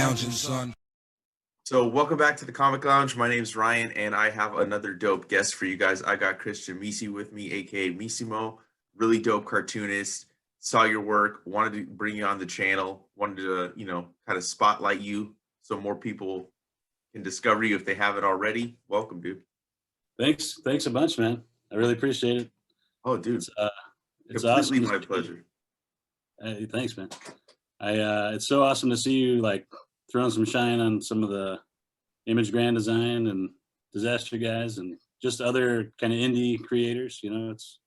lounging, son. So welcome back to the Comic Lounge. My name's Ryan, and I have another dope guest for you guys. I got Christian Meesey with me, aka Meesimo, really dope cartoonist. Saw your work, wanted to bring you on the channel, wanted to, kind of spotlight you so more people can discover you if they haven't already. Welcome, dude. Thanks a bunch, man. I really appreciate it. Oh, dude, it's completely awesome. My pleasure. Hey, thanks, man. It's so awesome to see you like throwing some shine on some of the Image Grand Design and Disaster guys and just other kind of indie creators. It's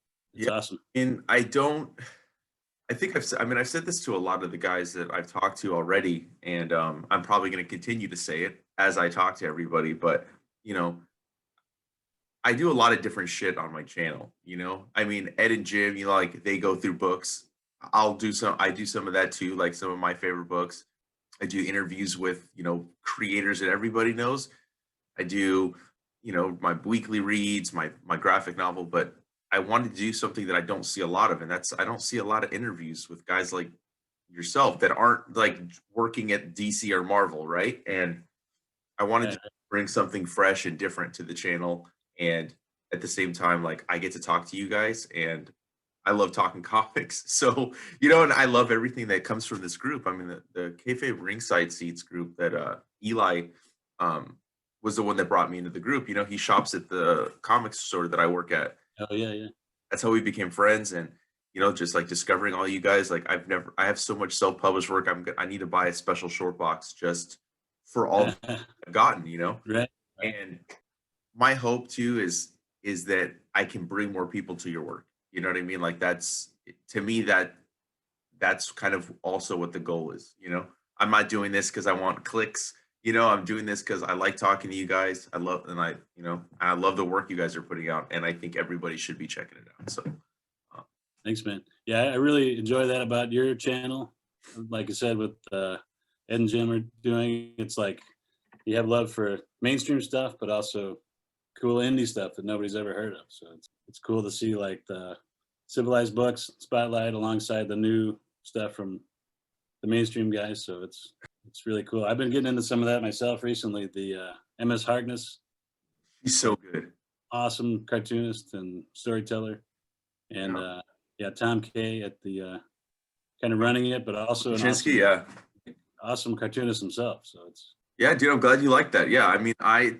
awesome. And I think I've said this to a lot of the guys that I've talked to already, and I'm probably going to continue to say it as I talk to everybody. But I do a lot of different shit on my channel. Ed and Jim, like they go through books. I do some of that too, like some of my favorite books. I do interviews with, creators that everybody knows. I do, my weekly reads, my graphic novel, but I wanted to do something that I don't see a lot of. And I don't see a lot of interviews with guys like yourself that aren't like working at DC or Marvel, right? And I wanted to bring something fresh and different to the channel. And at the same time, like I get to talk to you guys, and I love talking comics. So, and I love everything that comes from this group. I mean, the Kayfabe Ringside Seats group that Eli was the one that brought me into the group. He shops at the comics store that I work at. Oh, yeah. That's how we became friends. And, just like discovering all you guys, like I have so much self-published work. I need to buy a special short box just for all I've gotten, Right. And my hope too is that I can bring more people to your work. You know what I mean? Like that's to me that's kind of also what the goal is. I'm not doing this because I want clicks. I'm doing this because I like talking to you guys. I love the work you guys are putting out, and I think everybody should be checking it out. So, thanks, man. Yeah, I really enjoy that about your channel. Like I said, with Ed and Jim are doing, it's like you have love for mainstream stuff, but also cool indie stuff that nobody's ever heard of. So it's cool to see like the civilized books spotlight alongside the new stuff from the mainstream guys. So it's really cool. I've been getting into some of that myself recently. The MS Harkness, he's so good, awesome cartoonist and storyteller, and Tom K at the kind of running it, but also an awesome cartoonist himself. So it's. Yeah, dude, I'm glad you like that. Yeah, I mean, I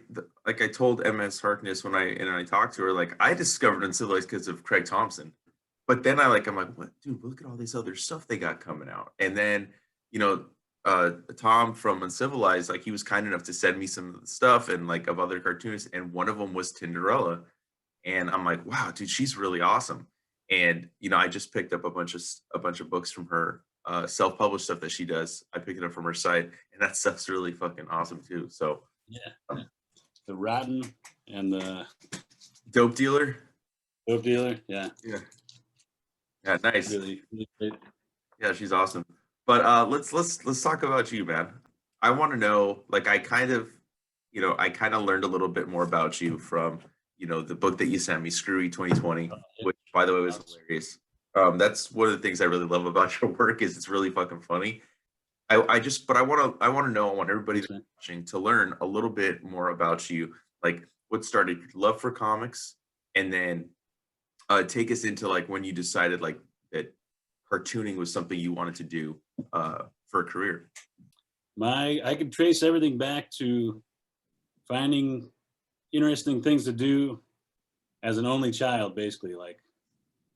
told MS Harkness when I talked to her, like I discovered Uncivilized because of Craig Thompson, but then I'm like, what, dude? Look at all this other stuff they got coming out. And then, Tom from Uncivilized, like he was kind enough to send me some stuff and like of other cartoonists, and one of them was Tinderella, and I'm like, wow, dude, she's really awesome. And I just picked up a bunch of books from her. Self-published stuff that she does. I picked it up from her site, and that stuff's really fucking awesome too. So yeah. The Rotten and the Dope Dealer, yeah, nice. Really great. Yeah, she's awesome. But let's talk about you, man. I want to know, like, I kind of learned a little bit more about you from the book that you sent me, Screwy 2020, which by the way was hilarious. That's one of the things I really love about your work is it's really fucking funny. I want everybody that's watching to learn a little bit more about you, like what started your love for comics, and then take us into like when you decided like that cartooning was something you wanted to do for a career. I could trace everything back to finding interesting things to do as an only child, basically, like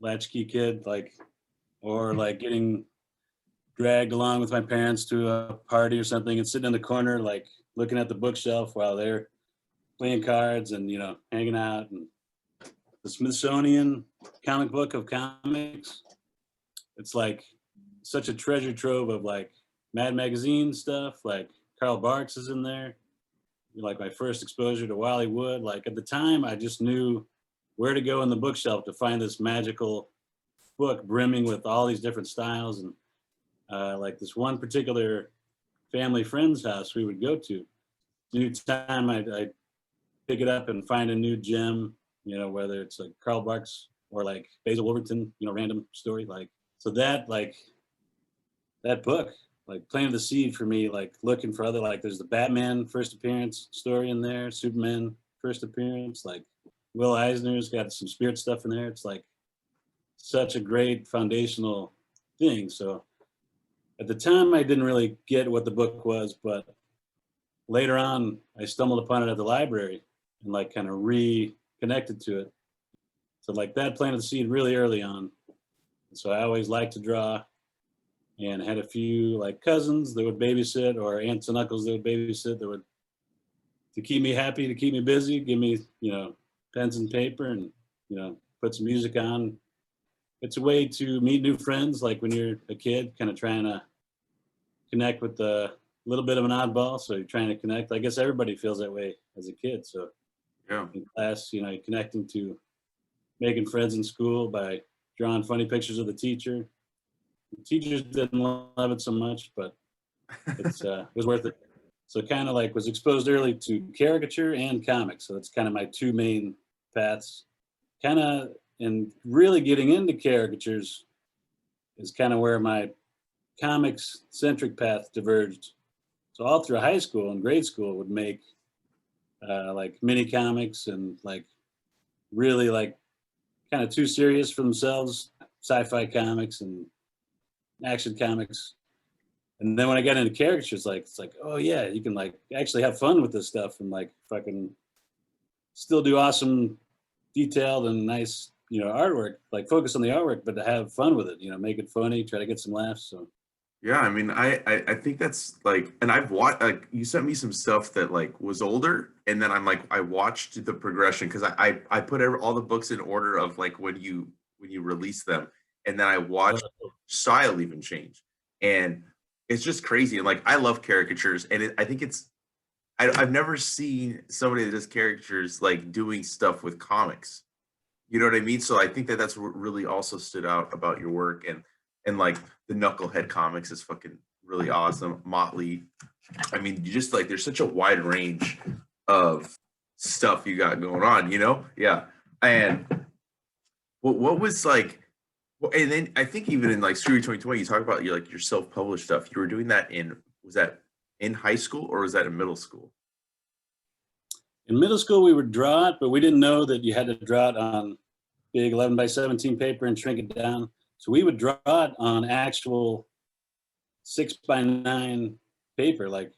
latchkey kid, or getting dragged along with my parents to a party or something and sitting in the corner, like looking at the bookshelf while they're playing cards and, hanging out. And the Smithsonian comic book of comics, it's like such a treasure trove of like Mad Magazine stuff, like Carl Barks is in there. Like my first exposure to Wally Wood. Like at the time, I just knew where to go in the bookshelf to find this magical book brimming with all these different styles. And like this one particular family friend's house we would go to, new time I'd pick it up and find a new gem, whether it's like Carl Barks or like Basil Wolverton, random story. Like, so that book like planted the seed for me, like looking for other, like there's the Batman first appearance story in there, Superman first appearance, like Will Eisner's got some spirit stuff in there. It's like such a great foundational thing. So at the time I didn't really get what the book was, but later on I stumbled upon it at the library and like kind of reconnected to it. So like that planted the seed really early on. So I always liked to draw, and had a few like cousins that would babysit, or aunts and uncles that would babysit, that would, to keep me happy, to keep me busy, give me, pens and paper, and, put some music on. It's a way to meet new friends, like when you're a kid, kind of trying to connect with a little bit of an oddball. So you're trying to connect. I guess everybody feels that way as a kid. So Yeah. in class, you're connecting to making friends in school by drawing funny pictures of the teacher. The teachers didn't love it so much, but it was worth it. So kind of like was exposed early to caricature and comics. So that's kind of my two main paths. Kind of, and really getting into caricatures is kind of where my comics centric path diverged. So all through high school and grade school would make like mini comics and like really like kind of too serious for themselves, sci-fi comics and action comics. And then when I got into caricatures, like it's like, oh yeah, you can like actually have fun with this stuff and like fucking still do awesome, detailed and nice, artwork. Like focus on the artwork, but to have fun with it. Make it funny, try to get some laughs. So Yeah, I mean, I think that's like, and I've watched, like, you sent me some stuff that like was older, and then I'm like, I watched the progression because I put all the books in order of like when you release them, and then I watched style even change, and it's just crazy. And like, I love caricatures, and I think I've never seen somebody that does caricatures like doing stuff with comics. You know what I mean? So I think that that's what really also stood out about your work, and like the Knucklehead Comics is fucking really awesome. Motley, I mean, you just like there's such a wide range of stuff you got going on, Yeah. And what was like, and then I think even in like Screwy 2020, you talk about your self-published stuff. You were doing that was that in high school or was that in middle school? in middle school we would draw it, but we didn't know that you had to draw it on big 11 by 17 paper and shrink it down. So we would draw it on actual 6x9 paper, like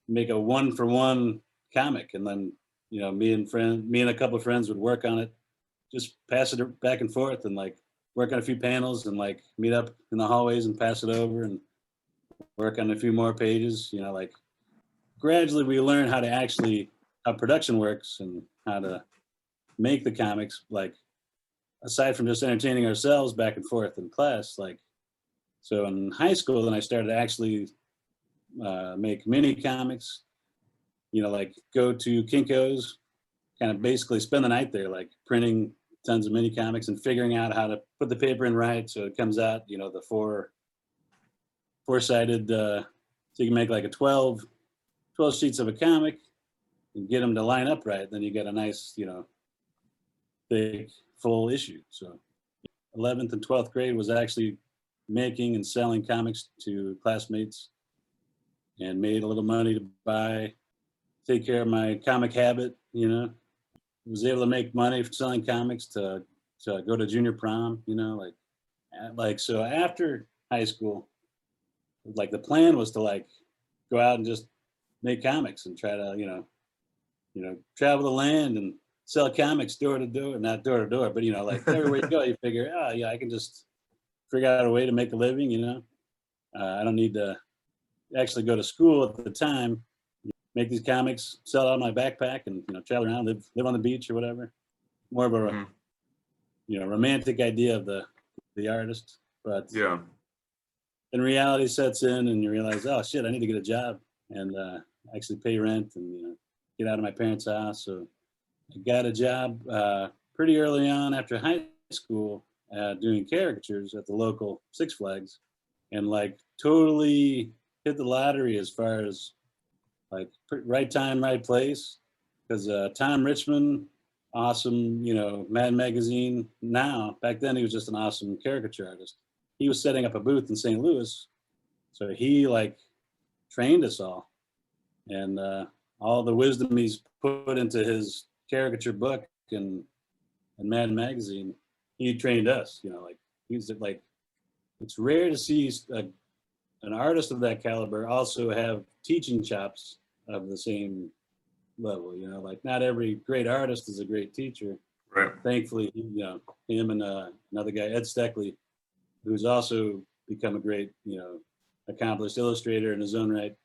make a 1-for-1 comic, and then me and a couple of friends would work on it, just pass it back and forth, and like work on a few panels, and like meet up in the hallways and pass it over, and work on a few more pages. Like gradually we learn how production works and how to make the comics, like aside from just entertaining ourselves back and forth in class. Like, so in high school, then I started to actually make mini comics, like go to Kinko's, kind of basically spend the night there, like printing tons of mini comics and figuring out how to put the paper in right so it comes out, the four-sided, so you can make like a 12 sheets of a comic and get them to line up right. Then you get a nice, big full issue. So 11th and 12th grade was actually making and selling comics to classmates, and made a little money to take care of my comic habit. Was able to make money for selling comics to go to junior prom, like so after high school, like the plan was to like go out and just make comics and try to, travel the land and sell comics door to door, not door to door, but like everywhere you go, you figure, oh yeah, I can just figure out a way to make a living. I don't need to actually go to school at the time, make these comics, sell out of my backpack, and travel around, live on the beach or whatever. More of a romantic idea of the artist, but Yeah. then reality sets in, and you realize, oh shit, I need to get a job and actually pay rent and get out of my parents' house. So I got a job pretty early on after high school doing caricatures at the local Six Flags, and like totally hit the lottery as far as like right time, right place. Because Tom Richmond, awesome, Mad Magazine. Now, back then he was just an awesome caricature artist. He was setting up a booth in St. Louis. So he like trained us all, and all the wisdom he's put into his caricature book and Mad Magazine, he trained us. You know, like he's like, it's rare to see an artist of that caliber also have teaching chops of the same level. You know, like not every great artist is a great teacher. Right. Thankfully, you know, him and another guy, Ed Steckley, who's also become a great, you know, accomplished illustrator in his own right,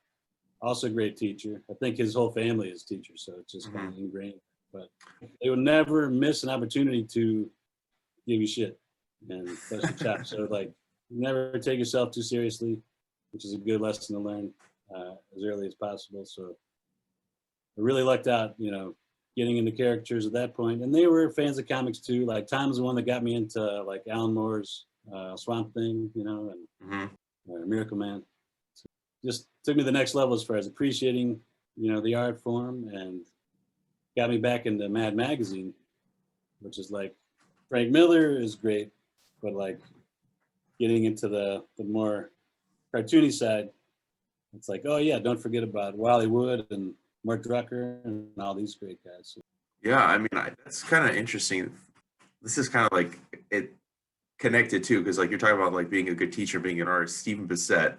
also a great teacher. I think his whole family is teachers, so it's just kind of ingrained. But they would never miss an opportunity to give you shit and bust your chops. So like, never take yourself too seriously, which is a good lesson to learn as early as possible. So I really lucked out, you know, getting into caricatures at that point. And they were fans of comics too. Like Tom's the one that got me into like Alan Moore's Swamp Thing, you know, and Miracle Man. So just took me to the next level as far as appreciating, you know, the art form, and got me back into Mad Magazine, which is like, Frank Miller is great, but like getting into the more cartoony side, it's like, oh yeah, don't forget about Wally Wood and Mark Drucker and all these great guys. So, Yeah, I mean, that's kind of interesting. This is kind of like it connected too, because like you're talking about like being a good teacher, being an artist. Stephen Bissett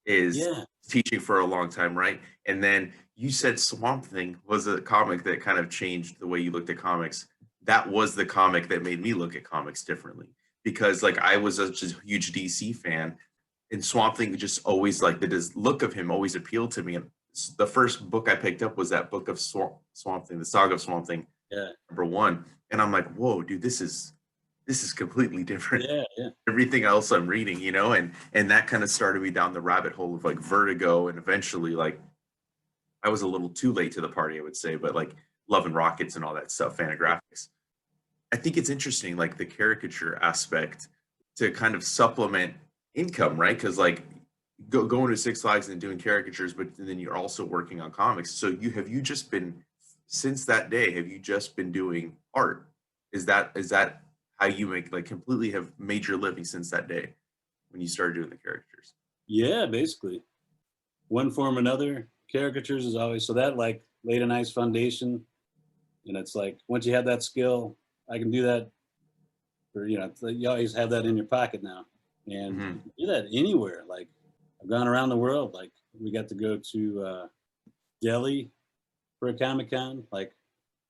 is teaching for a long time, right? And then you said Swamp Thing was a comic that kind of changed the way you looked at comics. That was the comic that made me look at comics differently, because like I was such a huge DC fan, and Swamp Thing just always like the look of him always appealed to me. And the first book I picked up was that book of Swamp Thing, the Saga of Swamp Thing, #1, and I'm like, whoa, dude, this is completely different. Everything else I'm reading, you know, and that kind of started me down the rabbit hole of like Vertigo, and eventually like I was a little too late to the party, I would say, but like Love and Rockets and all that stuff, Fantagraphics. I think it's interesting, like the caricature aspect, to kind of supplement income, right? Because like going to Six Flags and doing caricatures, but then you're also working on comics. So you just been, since that day, have you just been doing art? Is that how you make, like, completely have made your living since that day when you started doing the characters? Yeah, basically. One form or another, caricatures is always, so that like laid a nice foundation. And it's like, once you have that skill, I can do that for, you know, you always have that in your pocket now. And do that anywhere. Like I've gone around the world. Like we got to go to Delhi for a Comic-Con. Like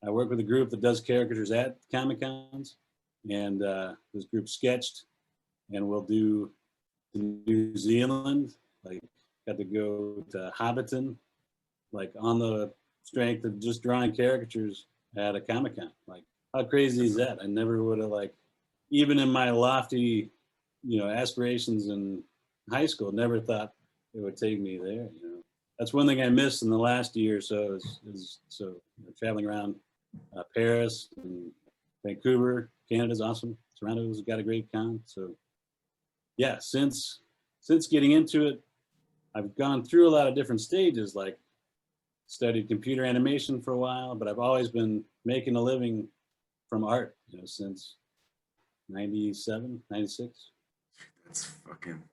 I work with a group that does caricatures at Comic-Cons, and this group sketched, and we'll do New Zealand. Like got to go to Hobbiton, like on the strength of just drawing caricatures at a Comic-Con. Like how crazy is that? I never would have, like, even in my lofty, you know, aspirations in high school, never thought it would take me there. You know, that's one thing I missed in the last year or so is so, you know, traveling around Paris and Vancouver. Canada's awesome. Toronto's got a great con. So yeah, since getting into it, I've gone through a lot of different stages. Like studied computer animation for a while, but I've always been making a living from art, you know, since 97, 96.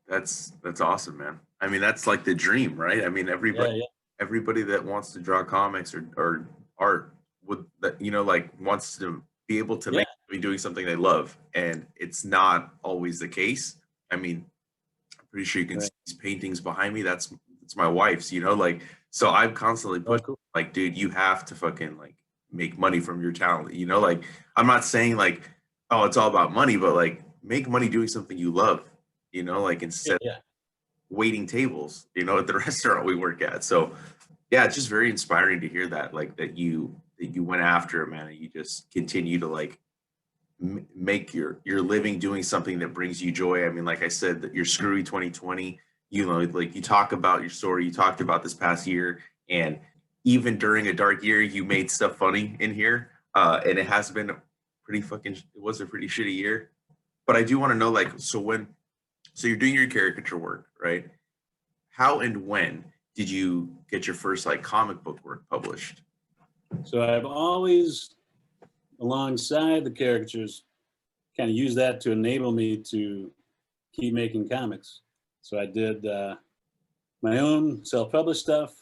That's awesome, man. I mean, that's like the dream, right? I mean, everybody that wants to draw comics or art would, that, you know, like wants to be able to be doing something they love, and it's not always the case. I mean, I'm pretty sure you can see these paintings behind me. That's my wife's, you know, like, so I'm constantly pushing, like, dude, you have to fucking like make money from your talent, you know, like I'm not saying like, oh, it's all about money, but like make money doing something you love, you know, like instead of waiting tables, you know, at the restaurant we work at. So yeah, it's just very inspiring to hear that, like that you went after it, man, and you just continue to like make your living doing something that brings you joy. I mean, like I said, that your Screwy 2020, you know, like you talk about your story, you talked about this past year, and even during a dark year, you made stuff funny in here. And it has been it was a pretty shitty year. But I do want to know, like, so you're doing your caricature work, right? How and when did you get your first like comic book work published? So I've always, alongside the caricatures, kind of used that to enable me to keep making comics. So I did my own self-published stuff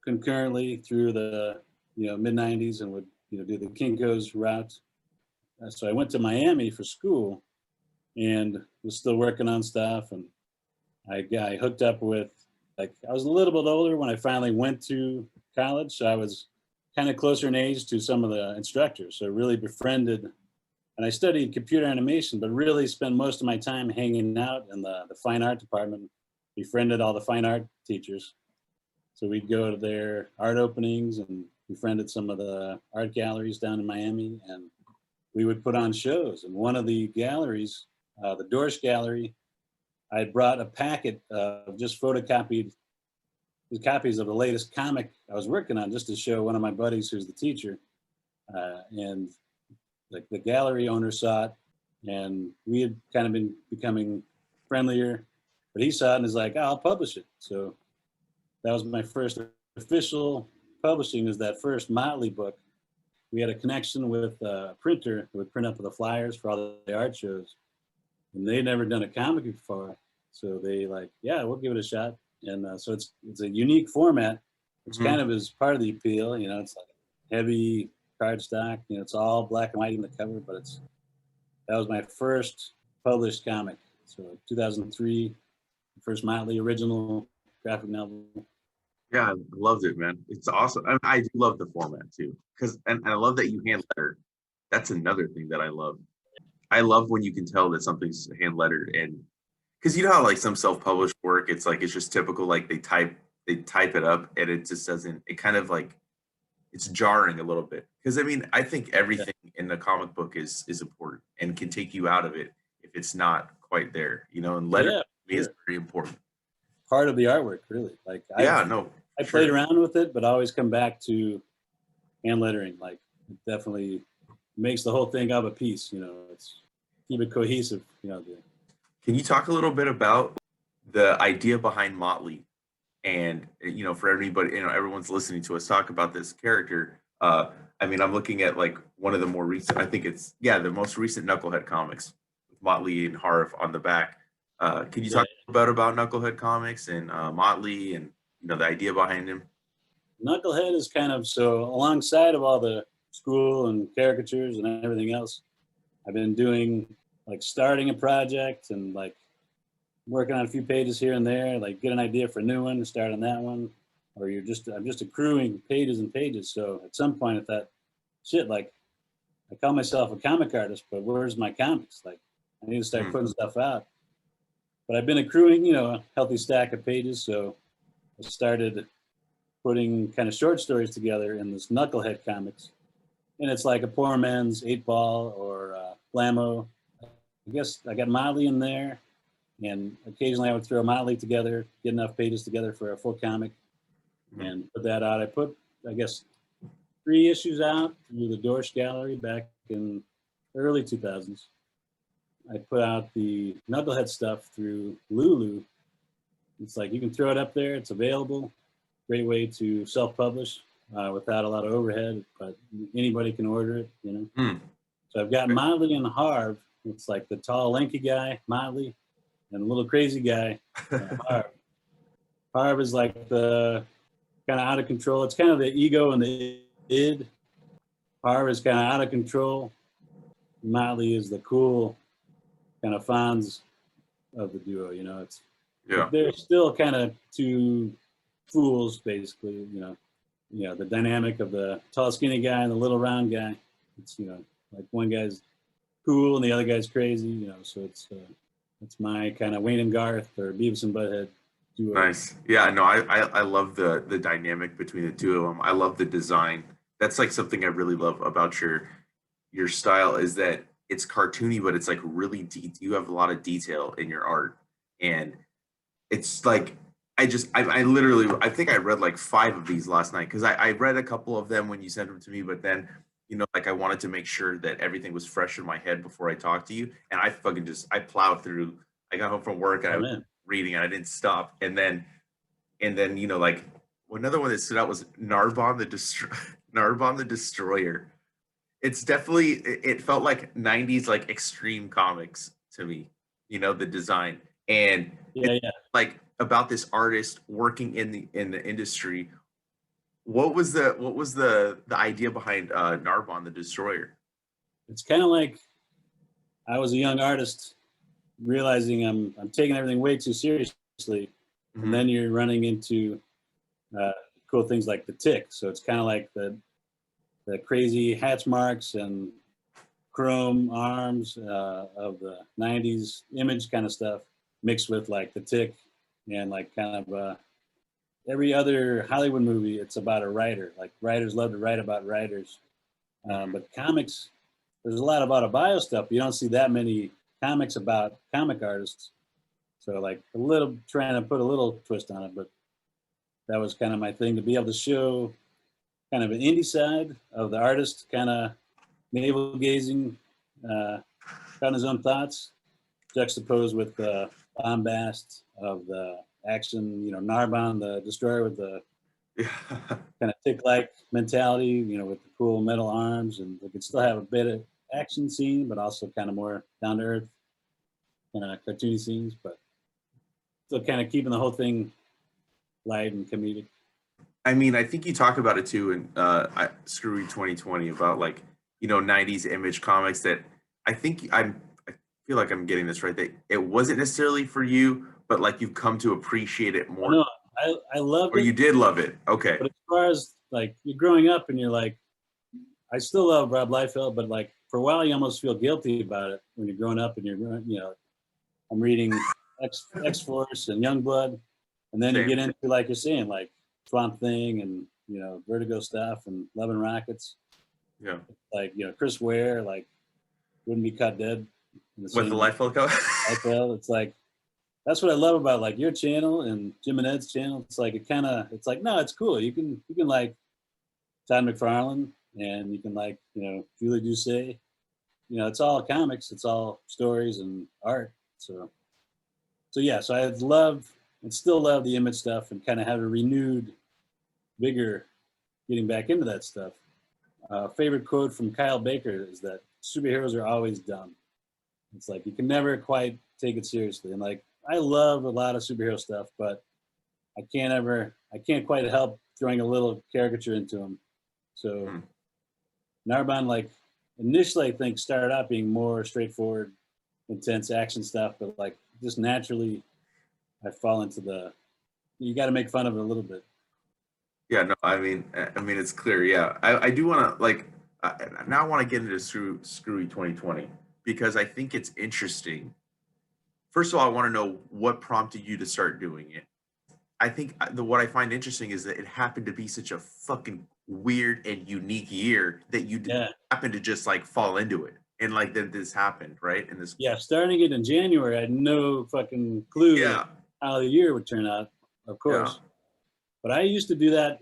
concurrently through the mid 90s, and would do the Kinko's route. So I went to Miami for school and was still working on stuff, and I got hooked up with, like, I was a little bit older when I finally went to college, so I was kind of closer in age to some of the instructors, so I really befriended. And I studied computer animation, but really spent most of my time hanging out in the fine art department. Befriended all the fine art teachers. So we'd go to their art openings and befriended some of the art galleries down in Miami. And we would put on shows. And one of the galleries, the Dorsch Gallery, I had brought a packet of just photocopied copies of the latest comic I was working on, just to show one of my buddies who's the teacher. And like the gallery owner saw it, and we had kind of been becoming friendlier, but he saw it and is like, oh, I'll publish it. So that was my first official publishing, is that first Motley book. We had a connection with a printer that would print up the flyers for all the art shows, and they'd never done a comic before. So they like, yeah, we'll give it a shot. And so it's a unique format, which kind of is part of the appeal. It's like heavy cardstock. It's all black and white in the cover, but that was my first published comic. So 2003, first Motley original graphic novel. Yeah, I loved it, man. It's awesome. I do love the format too, and I love that you hand letter. That's another thing that I love. I love when you can tell that something's hand lettered, and because you know how like some self-published work, it's like it's just typical, like they type it up and it just doesn't. It kind of like it's jarring a little bit, because I mean I think everything in the comic book is important and can take you out of it if it's not quite there, and letter is very important. Part of the artwork, really. Like I sure. played around with it, but I always come back to hand lettering. Like it definitely makes the whole thing of a piece. It's keep it cohesive. Can you talk a little bit about the idea behind Motley? And for everybody, everyone's listening to us talk about this character. I mean, I'm looking at like one of the more recent. I think it's the most recent Knucklehead Comics with Motley and Harv on the back. Can you talk about Knucklehead Comics and Motley and the idea behind him? Knucklehead is kind of, so alongside of all the school and caricatures and everything else, I've been doing like starting a project and like working on a few pages here and there, like get an idea for a new one, start on that one, or I'm just accruing pages and pages. So at some point, at that shit, like I call myself a comic artist, but where's my comics? Like I need to start putting stuff out. But I've been accruing, a healthy stack of pages. So I started putting kind of short stories together in this Knucklehead Comics, and it's like a poor man's 8-Ball or Blammo. I guess I got Motley in there. And occasionally I would throw Motley together, get enough pages together for a full comic, and put that out. I put, I guess, 3 issues out through the Dorsch Gallery back in early 2000s. I put out the Knucklehead stuff through Lulu. It's like you can throw it up there. It's available. Great way to self-publish without a lot of overhead, but anybody can order it, So I've got Motley and Harv. It's like the tall, lanky guy, Motley, and a little crazy guy, Harv. Harv is like the kind of out of control. It's kind of the ego and the id. Harv is kind of out of control. Motley is the cool kind of Fonz of the duo. They're still kind of two fools, basically. The dynamic of the tall, skinny guy and the little round guy. It's like one guy's cool and the other guy's crazy. So it's my kind of Wayne and Garth or Beavis and Butthead duo. Nice. Yeah, no, I love the dynamic between the two of them. I love the design. That's like something I really love about your style, is that it's cartoony, but it's like really deep. You have a lot of detail in your art, and it's like I literally I think I read like 5 of these last night, because I read a couple of them when you sent them to me, but then like I wanted to make sure that everything was fresh in my head before I talked to you. And I fucking I plowed through. I got home from work and I was reading and I didn't stop. And then like another one that stood out was Narbonne the Destroyer. It's definitely, it felt like 90s like extreme comics to me, the design. And like about this artist working in the industry. What was the idea behind Narbonne the Destroyer? It's kind of like I was a young artist realizing I'm taking everything way too seriously, and Hmm. then you're running into uh, cool things like the tick. So it's kind of like the crazy hatch marks and chrome arms of the 90s image kind of stuff mixed with like the tick and like kind of every other Hollywood movie. It's about a writer. Like writers love to write about writers. But comics, there's a lot of auto-bio stuff. You don't see that many comics about comic artists. So like a little trying to put a little twist on it, but that was kind of my thing, to be able to show kind of an indie side of the artist, kind of navel gazing, on his own thoughts, juxtaposed with the bombast of the action. Narbonne the Destroyer with the Yeah. kind of tick-like mentality, with the cool metal arms, and they could still have a bit of action scene, but also kind of more down to earth, kind of cartoony scenes, but still kind of keeping the whole thing light and comedic. I mean, I think you talk about it too in Screwy 2020 about like 90s image comics that I feel like I'm getting this right, that it wasn't necessarily for you, but like you've come to appreciate it Oh, more, no, I loved or it, you did love it. Okay. but as far as like you're growing up and you're like, I still love Rob Liefeld, but like for a while you almost feel guilty about it when you're growing up and I'm reading X Force and Youngblood, and then you Same. get into, like you're saying, like Swamp Thing and Vertigo stuff and Love and Rockets, Yeah. like Chris Ware, like wouldn't be cut dead in the With the same life logo. Liefeld. It's like that's what I love about like your channel and Jim and Ed's channel. It's like it's like no, it's cool. You can like Todd McFarlane and you can like Julie Doucet. It's all comics, it's all stories and art. So yeah, so I love and still love the image stuff and kind of have a renewed vigor getting back into that stuff. Favorite quote from Kyle Baker is that superheroes are always dumb. It's like you can never quite take it seriously. And like I love a lot of superhero stuff, but I can't quite help throwing a little caricature into them. So Hmm. Narbonne, like initially I think started out being more straightforward, intense action stuff, but like just naturally I fall into you got to make fun of it a little bit. Yeah, no, I mean, it's clear. Yeah, I do want to like now I want to get into Screwy 2020 because I think it's interesting. First of all, I want to know what prompted you to start doing it. I think what I find interesting is that it happened to be such a fucking weird and unique year that you Yeah, happened to just like fall into it, and like then this happened, right? And this, yeah. Starting it in January, I had no fucking clue yeah, how the year would turn out, of yeah, course. But I used to do that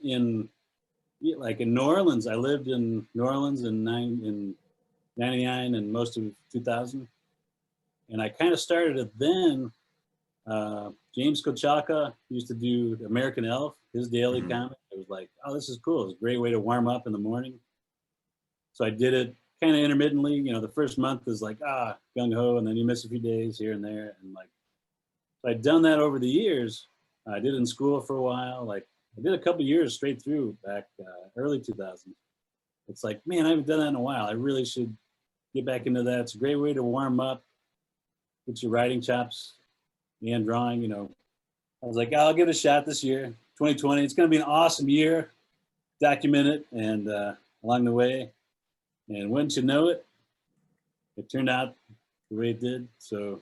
like in New Orleans. I lived in New Orleans in '99 and most of 2000, and I kind of started it then. James Kochaka used to do American Elf, his daily hmm, comic. It was like, oh, this is cool. It's a great way to warm up in the morning. So I did it kind of intermittently. The first month is like gung ho, and then you miss a few days here and there, and like so I'd done that over the years. I did it in school for a while. Like I did a couple years straight through back early 2000s. It's like, man, I haven't done that in a while. I really should get back into that. It's a great way to warm up, get your writing chops and drawing. I was like, I'll give it a shot this year, 2020. It's going to be an awesome year. Document it and along the way. And wouldn't you know it, it turned out the way it did. So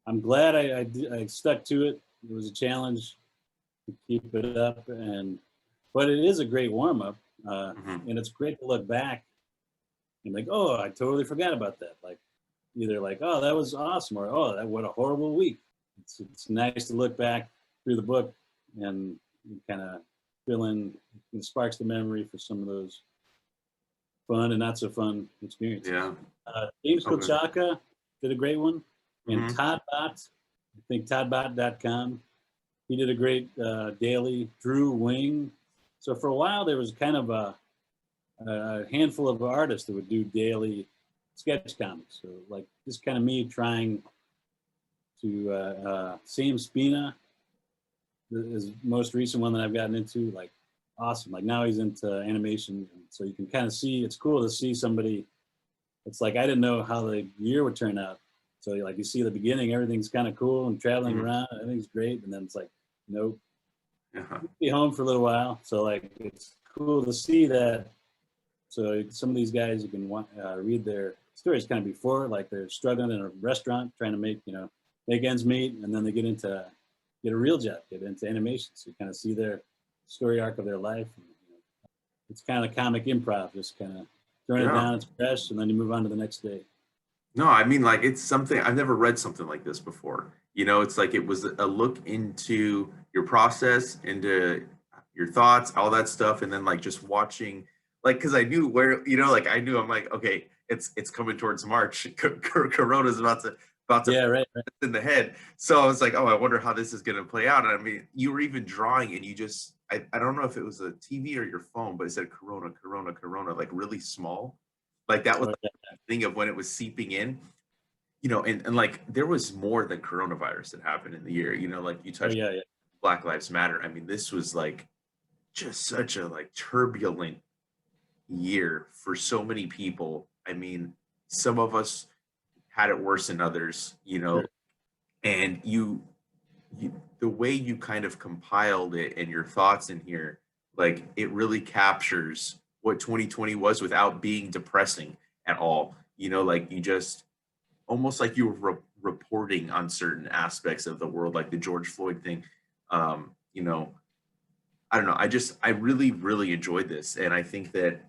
I'm glad I stuck to it. It was a challenge to keep it up, but it is a great warm up, hmm, and it's great to look back and like, oh, I totally forgot about that. Like either like, oh, that was awesome, or oh, what a horrible week. It's nice to look back through the book and kind of fill in. It sparks the memory for some of those fun and not so fun experiences. yeah, James okay, Kochaka did a great one, and hmm, Todd Bott, I think toddbot.com, he did a great daily. Drew Wing. So for a while there was kind of a handful of artists that would do daily sketch comics. So like just kind of me trying to Sam Spina his most recent one that I've gotten into, like awesome. Like now he's into animation, and so you can kind of see. It's cool to see somebody. It's like I didn't know how the year would turn out. So like you see the beginning, everything's kind of cool and traveling around, everything's great, and then it's like, nope, be home for a little while. So like it's cool to see that. So some of these guys, you can read their stories kind of before, like they're struggling in a restaurant trying to make ends meet, and then they get a real job, get into animation. So you kind of see their story arc of their life. And, it's kind of comic improv, just kind of throwing it down, it's fresh, and then you move on to the next day. No, I mean, like, it's something I've never read something like this before. It's like it was a look into your process, into your thoughts, all that stuff, and then like just watching, like, because I knew where, like I knew I'm like, okay, it's coming towards March. Corona's about to Yeah, right. in the head. So I was like, oh, I wonder how this is going to play out. And I mean, you were even drawing, and you just, I don't know if it was a TV or your phone, but it said Corona, Corona, Corona, like really small. Like that was the thing of when it was seeping in, and like there was more than coronavirus that happened in the year, like you touched Black Lives Matter. I mean, this was like just such a like turbulent year for so many people. I mean, some of us had it worse than others, Sure. And the way you kind of compiled it and your thoughts in here, like it really captures what 2020 was without being depressing at all. Like you just almost like you were reporting on certain aspects of the world, like the George Floyd thing. I don't know. I really, really enjoyed this. And I think that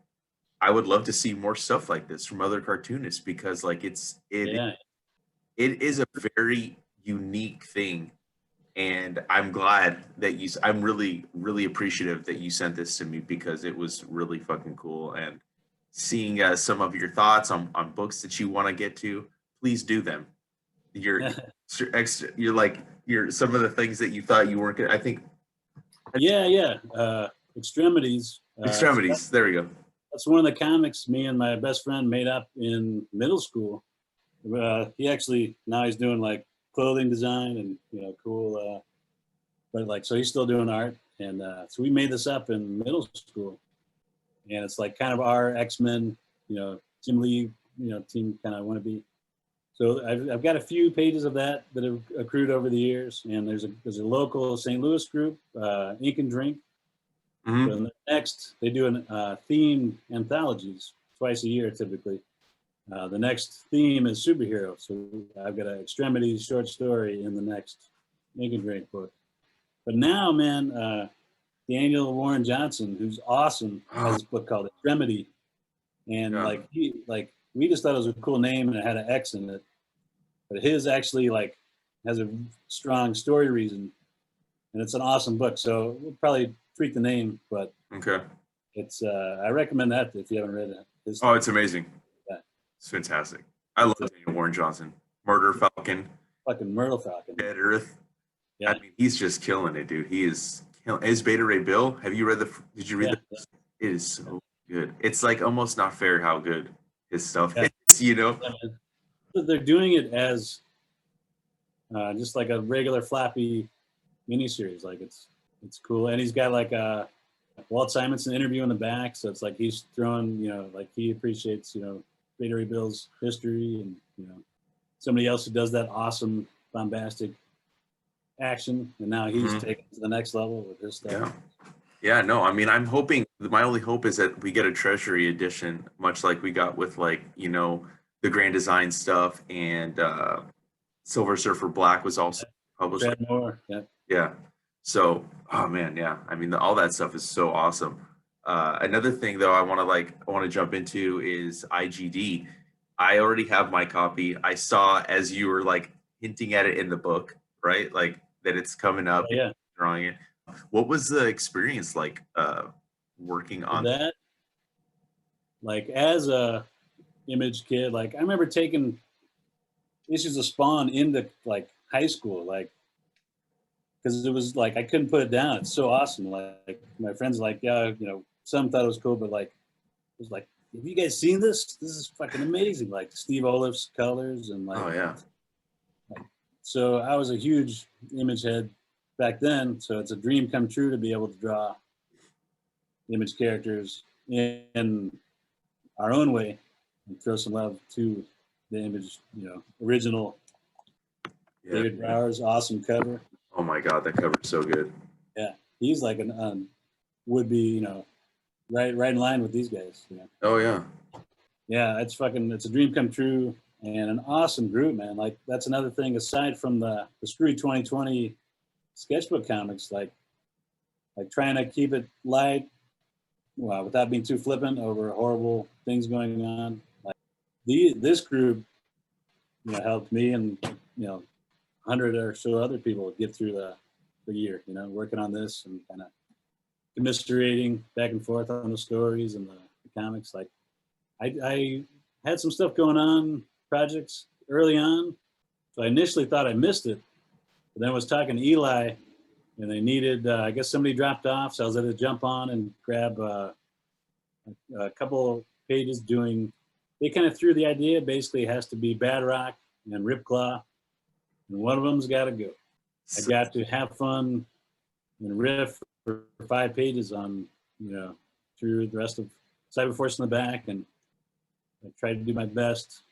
I would love to see more stuff like this from other cartoonists because like it is a very unique thing. And I'm glad that I'm really, really appreciative that you sent this to me because it was really fucking cool. And seeing some of your thoughts on books that you want to get to, please do them. You're some of the things that you thought you weren't gonna, I think. Extremities. Extremities. There we go. That's one of the comics me and my best friend made up in middle school. He actually, now he's doing like clothing design and cool, but like so he's still doing art, and so we made this up in middle school, and it's like kind of our X-Men, Jim Lee, team kind of want to be. So I've got a few pages of that have accrued over the years, and there's a local St. Louis group, Ink and Drink. Mm-hmm. So next they do themed anthologies twice a year typically. The next theme is superhero, so I've got an Extremities short story in the next Ink and Drink book. But now, man, Daniel Warren Johnson, who's awesome, has this book called Extremity, and we just thought it was a cool name and it had an X in it, but his actually like has a strong story reason, and it's an awesome book. So we'll probably tweak the name, but okay, it's I recommend that if you haven't read it. It's amazing. It's fantastic. I love Daniel Warren Johnson. Murder Falcon. Fucking Myrtle Falcon. Dead Earth. Yeah. I mean, he's just killing it, dude. He is killing. Is Beta Ray Bill? Have you read did you read the? Yeah. It is so good. It's like almost not fair how good his stuff is, They're doing it as just like a regular flappy miniseries. Like it's cool. And he's got like a Walt Simonson interview in the back. So it's like he's throwing, like he appreciates, Beta Ray Bill's history and, somebody else who does that awesome, bombastic action. And now he's taken it to the next level with his stuff. Yeah, no, I mean, I'm hoping, my only hope is that we get a Treasury edition, much like we got with like, the Grand Design stuff, and Silver Surfer Black was also published. More, yeah. So, oh man, yeah. I mean, all that stuff is so awesome. Another thing though, I want to jump into is IGD. I already have my copy. I saw as you were like hinting at it in the book, right? Like that it's coming up, drawing it. What was the experience like working on that? Like as a Image kid, like I remember taking issues of Spawn into like high school, like because it was like I couldn't put it down. It's so awesome. Like my friends, like some thought it was cool, but like it was like, have you guys seen this? This is fucking amazing. Like Steve Olaf's colors and like, oh yeah. So I was a huge Image head back then. So it's a dream come true to be able to draw Image characters in our own way and throw some love to the Image, original. Yeah. David Brower's awesome cover. Oh my God, that cover's so good. Yeah, he's like an would be, right in line with these guys. Oh yeah. Yeah, it's a dream come true and an awesome group, man. Like that's another thing aside from the Screwy 2020 sketchbook comics, like trying to keep it light, without being too flippant over horrible things going on. Like this group, helped me and 100 or so other people get through the year. Working on this and kind of commiserating back and forth on the stories and the comics. Like I had some stuff going on, projects early on, so I initially thought I missed it, but then I was talking to Eli. And they needed, I guess somebody dropped off, so I was able to jump on and grab a couple pages they kind of threw the idea, basically it has to be Bad Rock and Ripclaw, and one of them's got to go. I got to have fun and riff for 5 pages on, through the rest of Cyberforce in the back, and I tried to do my best,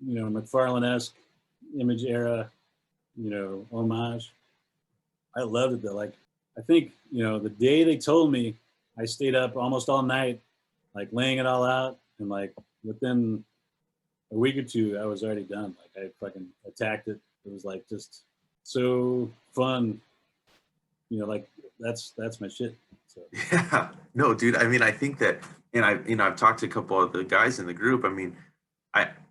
McFarlane-esque Image era, homage. I loved it though. Like, I think, the day they told me, I stayed up almost all night, like laying it all out. And like within a week or two, I was already done. Like I fucking attacked it. It was like just so fun. Like that's my shit. So. Yeah. No, dude. I mean, I think that, and I've talked to a couple of the guys in the group. I mean,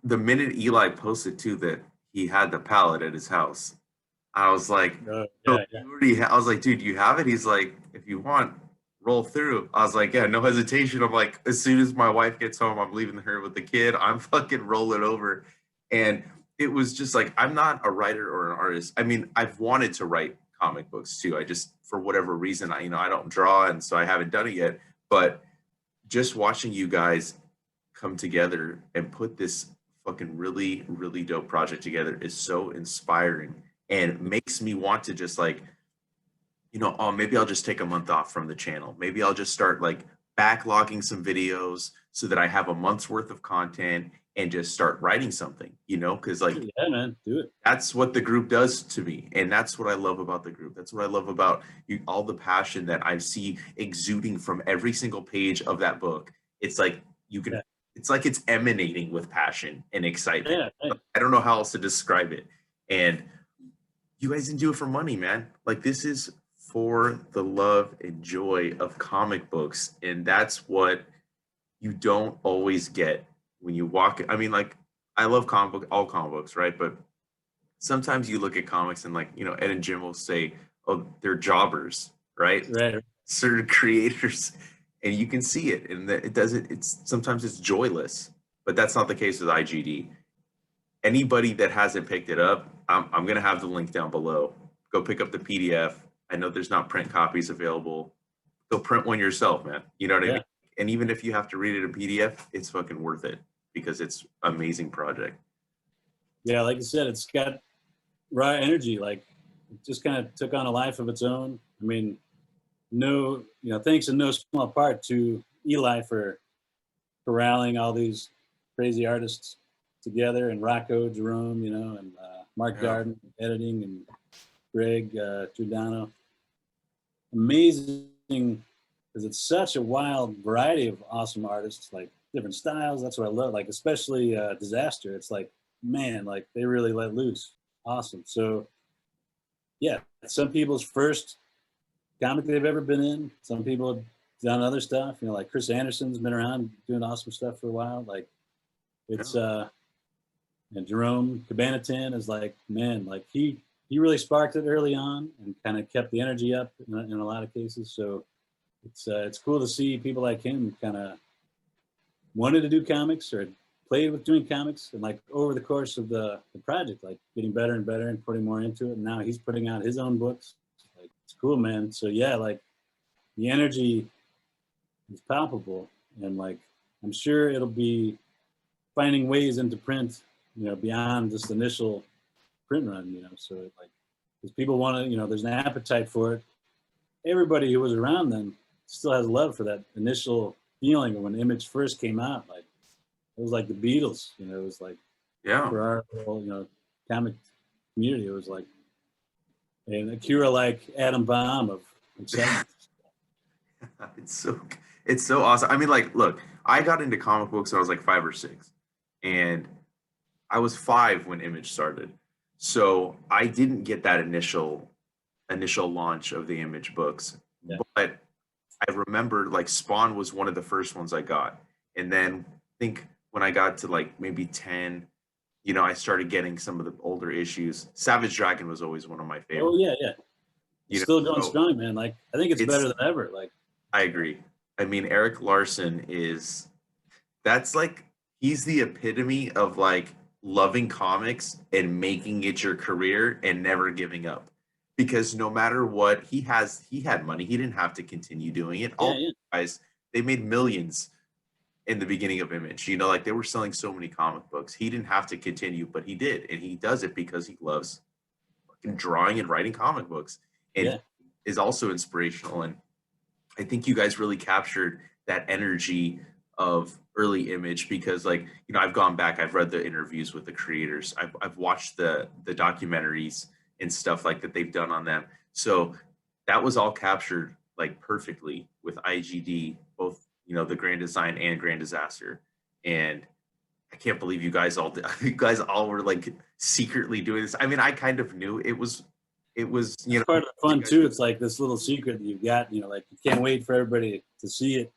the minute Eli posted too that he had the palette at his house, I was like, I was like, dude, you have it? He's like, if you want, roll through. I was like, yeah, no hesitation. I'm like, as soon as my wife gets home, I'm leaving her with the kid. I'm fucking rolling over. And it was just like, I'm not a writer or an artist. I mean, I've wanted to write comic books too. I just, for whatever reason, I don't draw. And so I haven't done it yet. But just watching you guys come together and put this fucking really, really dope project together is so inspiring. And makes me want to just like, oh, maybe I'll just take a month off from the channel. Maybe I'll just start like backlogging some videos so that I have a month's worth of content and just start writing something, because like, yeah, man, do it. That's what the group does to me. And that's what I love about the group. That's what I love about all the passion that I see exuding from every single page of that book. It's like it's like it's emanating with passion and excitement. Yeah, I don't know how else to describe it. And you guys didn't do it for money, man. Like this is for the love and joy of comic books. And that's what you don't always get when you walk. I mean, like, I love all comic books, right? But sometimes you look at comics and like, Ed and Jim will say, oh, they're jobbers, right? Right. Certain creators. And you can see it. And sometimes it's joyless, but that's not the case with IGD. Anybody that hasn't picked it up, I'm going to have the link down below. Go pick up the PDF. I know there's not print copies available. Go print one yourself, man. You know what I mean? And even if you have to read it in PDF, it's fucking worth it because it's an amazing project. Yeah, like I said, it's got raw energy. Like it just kind of took on a life of its own. I mean, thanks in no small part to Eli for corralling all these crazy artists together, and Rocco, Jerome, and Mark Darden editing, and Greg Giordano. Amazing, because it's such a wild variety of awesome artists, like different styles. That's what I love. Like especially Disaster. It's like, man, like they really let loose. Awesome. So yeah, some people's first comic they've ever been in. Some people have done other stuff. Like Chris Anderson's been around doing awesome stuff for a while. Like it's and Jerome Cabanatin is like, man, like he really sparked it early on and kind of kept the energy up in a lot of cases. So it's cool to see people like him kind of wanted to do comics or played with doing comics, and like over the course of the project, like getting better and better and putting more into it. And now he's putting out his own books. Like it's cool, man. So yeah, like the energy is palpable, and like I'm sure it'll be finding ways into print, beyond this initial print run, so like because people want to, there's an appetite for it. Everybody who was around then still has love for that initial feeling of when Image first came out. Like it was like the Beatles, it was like Yeah. for our whole, comic community, it was like an Akira like Atom Bomb of excitement. It's so awesome. I mean, like, look, I got into comic books when I was like 5 or 6, and I was 5 when Image started. So I didn't get that initial launch of the Image books. Yeah. But I remember like Spawn was one of the first ones I got. And then I think when I got to like maybe 10, I started getting some of the older issues. Savage Dragon was always one of my favorites. Oh yeah. Still going strong, man. Like I think it's better than ever. Like I agree. I mean, Eric Larson that's like, he's the epitome of like loving comics and making it your career and never giving up. Because no matter what, he had money. He didn't have to continue doing it. All guys, they made millions in the beginning of Image. Like they were selling so many comic books. He didn't have to continue, but he did. And he does it because he loves fucking drawing and writing comic books. And is also inspirational. And I think you guys really captured that energy of early Image because, like, I've gone back, I've read the interviews with the creators, I've watched the documentaries and stuff like that they've done on them. So that was all captured like perfectly with IGD, both the Grand Design and Grand Disaster. And I can't believe you guys all were like secretly doing this. I mean, I kind of knew it was part of the fun too. It's like this little secret that you've got, like you can't wait for everybody to see it.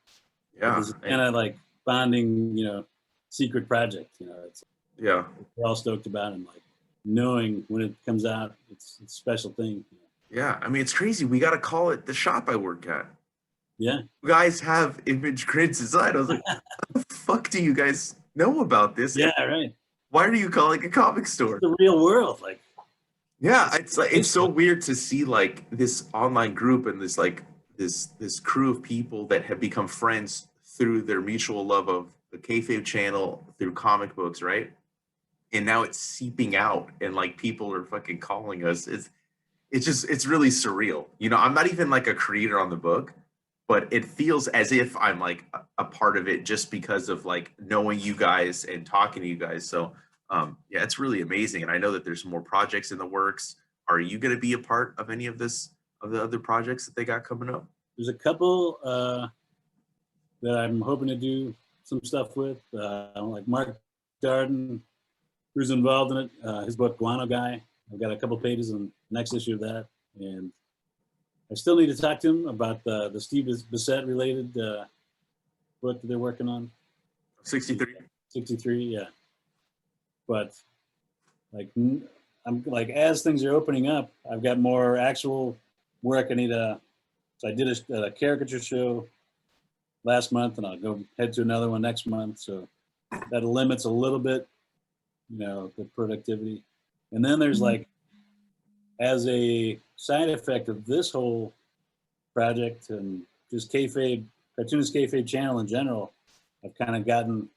Yeah. It's kind of like bonding, secret project, it's we're all stoked about it, and like knowing when it comes out, it's a special thing. Yeah. I mean, it's crazy. We got to call it the shop I work at. Yeah. You guys have Image Grand Design. I was like, what the fuck do you guys know about this? Yeah, right. Why are you calling a comic store? It's the real world. Like, yeah, it's so weird to see like this online group and this like this crew of people that have become friends through their mutual love of the Kayfabe channel, through comic books, right? And now it's seeping out, and like people are fucking calling us. It's really surreal. I'm not even like a creator on the book, but it feels as if I'm like a part of it just because of like knowing you guys and talking to you guys. So yeah, it's really amazing. And I know that there's more projects in the works. Are you going to be a part of any of the other projects that they got coming up? There's a couple that I'm hoping to do some stuff with, like Mark Darden, who's involved in it. His book Guano Guy. I've got a couple pages in the next issue of that, and I still need to talk to him about the Steve Bissett related book that they're working on. 63. 63, yeah. But like I'm like, as things are opening up, I've got more actual work I need to. So I did a caricature show last month, and I'll go head to another one next month. So that limits a little bit, the productivity. And then there's like, as a side effect of this whole project and just Kayfabe, Cartoonist Kayfabe channel in general, I've kind of gotten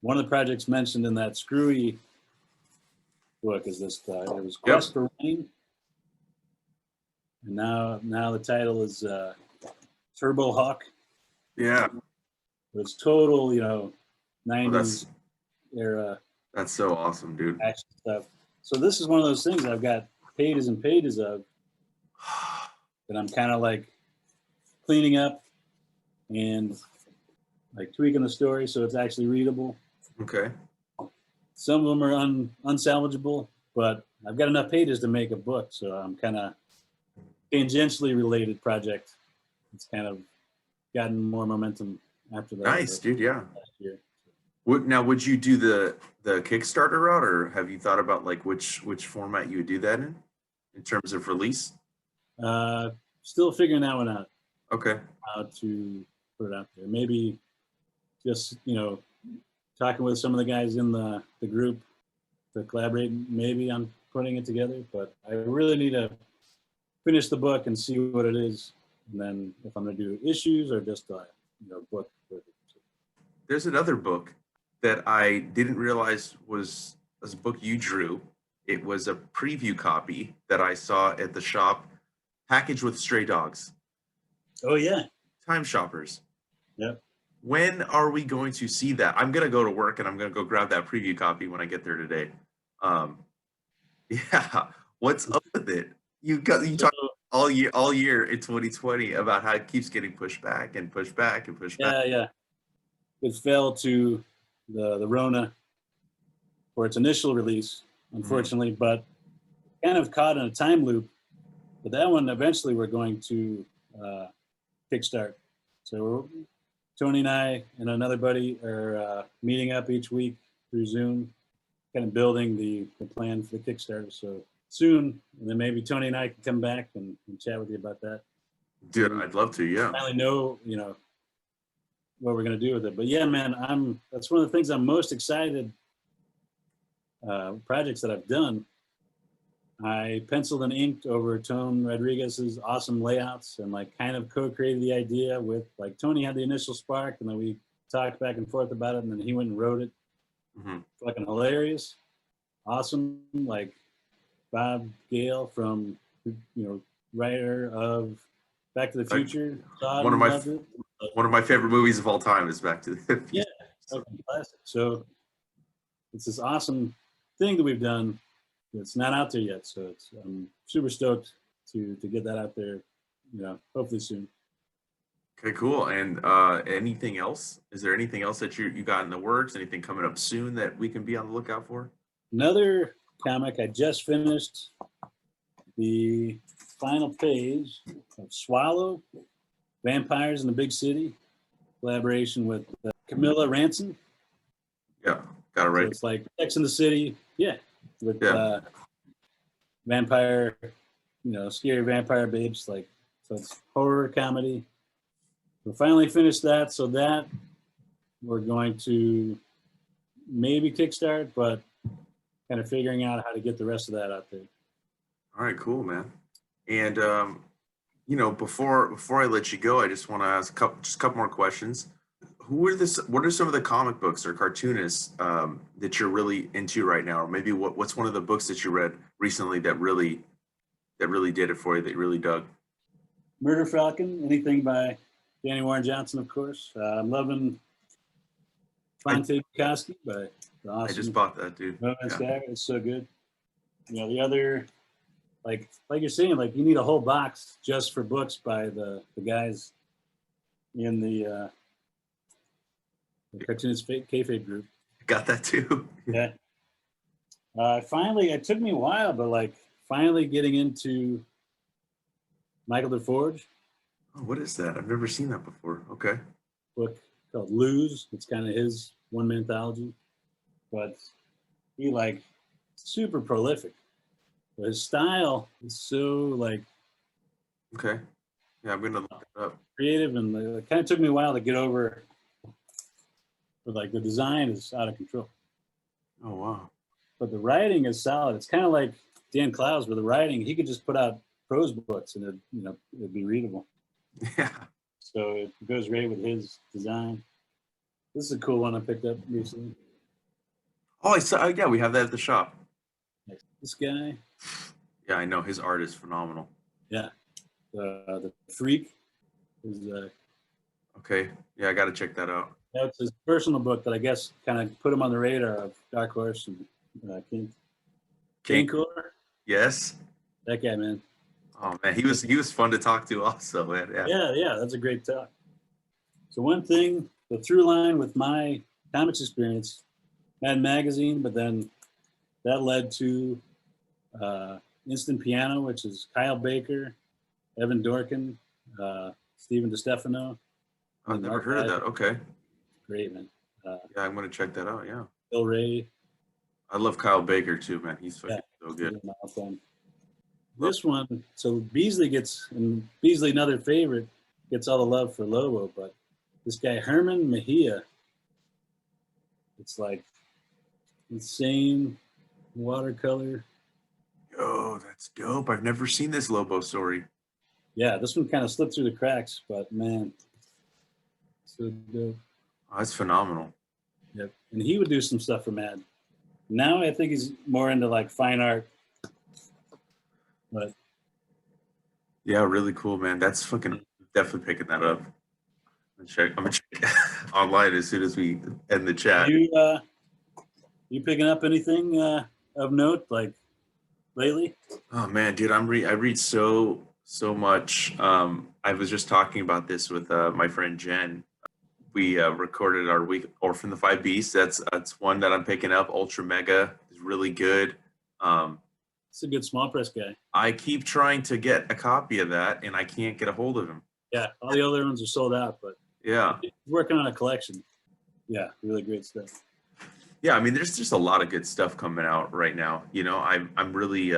one of the projects mentioned in that Screwy book is this. It was Quest for Rain, and now the title is Turbo Hawk. Yeah, it's total, 90s era. That's so awesome, dude. Action stuff. So this is one of those things I've got pages and pages of that I'm kind of like cleaning up and like tweaking the story so it's actually readable. Okay. Some of them are unsalvageable, but I've got enough pages to make a book, so I'm kind of tangentially related project. It's kind of gotten more momentum after that. Nice, dude. Yeah. Would you do the Kickstarter route, or have you thought about like which format you would do that in terms of release? Still figuring that one out. Okay. How to put it out there? Maybe just talking with some of the guys in the group to collaborate maybe on putting it together. But I really need to finish the book and see what it is, and then if I'm going to do issues or just a book. There's another book that I didn't realize was a book you drew. It was a preview copy that I saw at the shop, packaged with stray dogs. Oh yeah. Time shoppers. Yep. When are we going to see that? I'm gonna go to work and I'm gonna go grab that preview copy when I get there today. Um, yeah, what's up with it? You So talk all year in 2020 about how it keeps getting pushed back and pushed back and pushed back. yeah. It fell to the Rona for its initial release, unfortunately, but kind of caught in a time loop. But that one eventually we're going to kickstart. So Tony and I and another buddy are meeting up each week through Zoom, kind of building the plan for the Kickstarter. So soon, and then maybe Tony and I can come back and chat with you about that. Dude, I'd love to. Yeah. Finally know, what we're going to do with it. But yeah, man, that's one of the things I'm most excited projects that I've done. I penciled and inked over Tone Rodriguez's awesome layouts and like kind of co-created the idea with like Tony had the initial spark and then we talked back and forth about it and then he went and wrote it. Fucking hilarious. Awesome. Like Bob Gale from, writer of Back to the Future. One of my favorite movies of all time is Back to the Future. Yeah, fucking classic. So it's this awesome thing that we've done. It's not out there yet, so I'm super stoked to get that out there. Hopefully soon. Okay, cool. And anything else? Is there anything else that you got in the works? Anything coming up soon that we can be on the lookout for? Another comic I just finished the final page of Swallow, Vampires in the Big City, collaboration with Camilla Ransom. Yeah, got it right. So it's like Sex in the City, with vampire, scary vampire babes. So it's horror comedy. We finally finished that, so that we're going to maybe kickstart, but kind of figuring out how to get the rest of that out there. All right, cool, man. And before I let you go, I just want to ask a couple more questions. What are some of the comic books or cartoonists that you're really into right now, or maybe what's one of the books that you read recently that really did it for you, that you really dug? Murder Falcon, anything by Danny Warren Johnson, of course. I'm loving Fonte Bukowski by the awesome. I just bought that, dude. It's so good. The other, like you're saying, like you need a whole box just for books by the guys in the Cartoonist Kayfabe group. Got that too. Yeah. Finally, it took me a while, but finally getting into Michael DeForge. Oh, what is that? I've never seen that before. Okay. Book called Lose. It's kind of his one-man anthology, but he super prolific. But his style is so okay. Yeah, I'm gonna look it up. Creative, and it kind of took me a while to get over. But the design is out of control. Oh wow! But the writing is solid. It's kind of like Dan Clowes, where the writing he could just put out prose books and it'd be readable. Yeah. So it goes right with his design. This is a cool one I picked up recently. Oh, I saw. Yeah, we have that at the shop. This guy. Yeah, I know his art is phenomenal. Yeah, the Freak is. Okay. Yeah, I got to check that out. That's his personal book that I guess kind of put him on the radar of Dark Horse and King Core. Yes. That guy, man. Oh man, he was fun to talk to also, man. Yeah, that's a great talk. So one thing, the through line with my comics experience, Mad Magazine, but then that led to Instant Piano, which is Kyle Baker, Evan Dorkin, Stephen DeStefano. I've never heard of that. Okay. Great, man. Yeah, I'm going to check that out. Yeah. Bill Ray. I love Kyle Baker too, man. He's fucking so good. This one, so Beasley Beasley, another favorite, gets all the love for Lobo, but this guy, Herman Mejia, it's insane watercolor. Oh, that's dope. I've never seen this Lobo story. Yeah, this one kind of slipped through the cracks, but man, so dope. Oh, that's phenomenal. Yep. And he would do some stuff for Mad Now I think he's more into like fine art. But Yeah, really cool, man. That's fucking definitely picking that up. I'm gonna check online as soon as we end the chat. you picking up anything of note like lately? Oh man, dude, I read so much. I was just talking about this with my friend Jen. We recorded our week Orphan the Five Beasts. That's one that I'm picking up. Ultra Mega is really good. It's a good small press guy. I keep trying to get a copy of that, and I can't get a hold of him. Yeah, all the other ones are sold out, but Yeah, he's working on a collection. Yeah, really great stuff. yeah. I mean, there's just a lot of good stuff coming out right now. You know, I'm really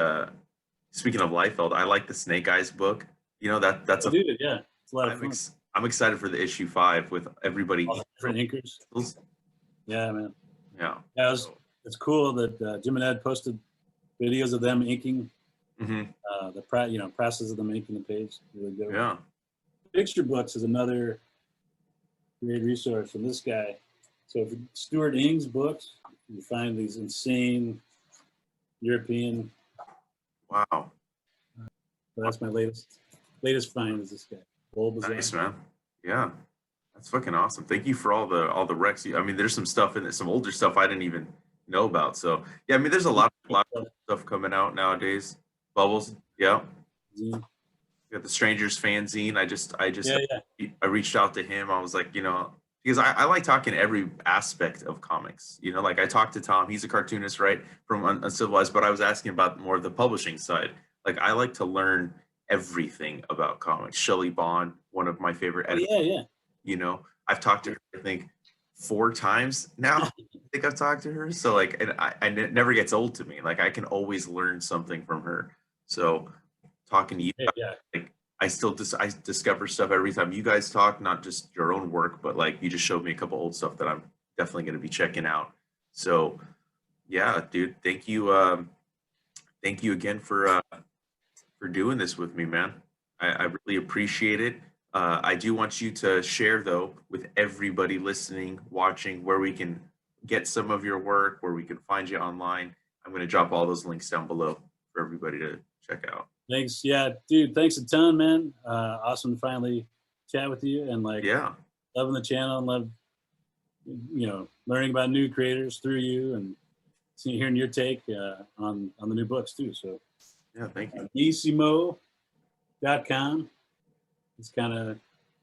speaking of Liefeld, I like the Snake Eyes book. You know that's Dude, yeah, it's a lot of I'm fun. I'm excited for the issue 5 with everybody. All the different inkers. Yeah, man. Yeah. Yeah, it's cool that Jim and Ed posted videos of them inking. Mm-hmm. The process of them inking the page. Really good. Yeah. Picture books is another great resource from this guy. So if Stuart Ing's books, you find these insane European. Wow. So that's my latest find is this guy. Nice, man. Yeah. That's fucking awesome. Thank you for all the recs. I mean, there's some stuff in it, some older stuff I didn't even know about. So yeah, I mean, there's a lot of stuff coming out nowadays. Bubbles, yeah. Zine. We got the Strangers fanzine. Yeah. I reached out to him. I was like, because I like talking every aspect of comics. Like I talked to Tom. He's a cartoonist, right, from Uncivilized. But I was asking about more of the publishing side. Like I like to learn everything about comics. Shelley Bond, one of my favorite editors. Yeah. I've talked to her, I think, 4 times now. I think I've talked to her. So like, and it never gets old to me. Like I can always learn something from her. So talking to you, like I discover stuff every time you guys talk, not just your own work, but like you just showed me a couple old stuff that I'm definitely going to be checking out. So yeah, dude, thank you again for doing this with me, man. I really appreciate it. I do want you to share, though, with everybody listening, watching, where we can get some of your work, where we can find you online. I'm going to drop all those links down below for everybody to check out. Thanks. Yeah, dude, thanks a ton, man. Awesome to finally chat with you and loving the channel and love, learning about new creators through you and hearing your take on the new books too. So yeah, thank you. Meesimo.com. It's kind of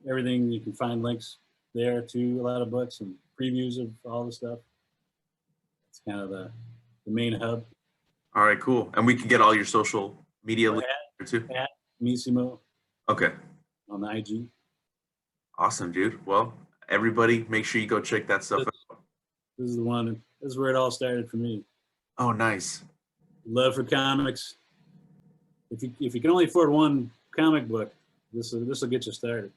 everything. You can find links there to a lot of books and previews of all the stuff. It's kind of the main hub. All right, cool. And we can get all your social media links there too. At Meesimo. Okay. On the IG. Awesome, dude. Well, everybody, make sure you go check that stuff out. This is the one. This is where it all started for me. Oh, nice. Love for comics. If you can only afford one comic book, this will get you started.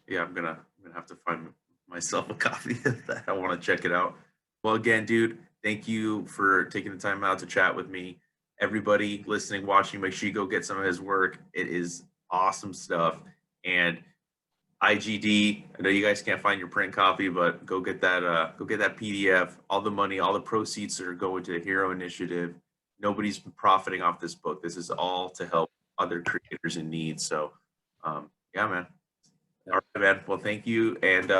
Yeah, I'm gonna have to find myself a copy of that. I want to check it out. Well, again, dude, thank you for taking the time out to chat with me. Everybody listening, watching, make sure you go get some of his work. It is awesome stuff. And IGD, I know you guys can't find your print copy, but go get that PDF. All the money, all the proceeds are going to the Hero Initiative. Nobody's profiting off this book. This is all to help other creators in need. So yeah, man. All right, man. Well, thank you. And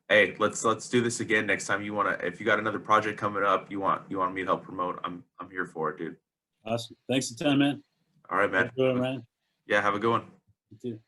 hey, let's do this again next time. If you got another project coming up, you want me to help promote, I'm here for it, dude. Awesome. Thanks a ton, man. All right, man. Have a good one, Ryan. Yeah, have a good one. You too.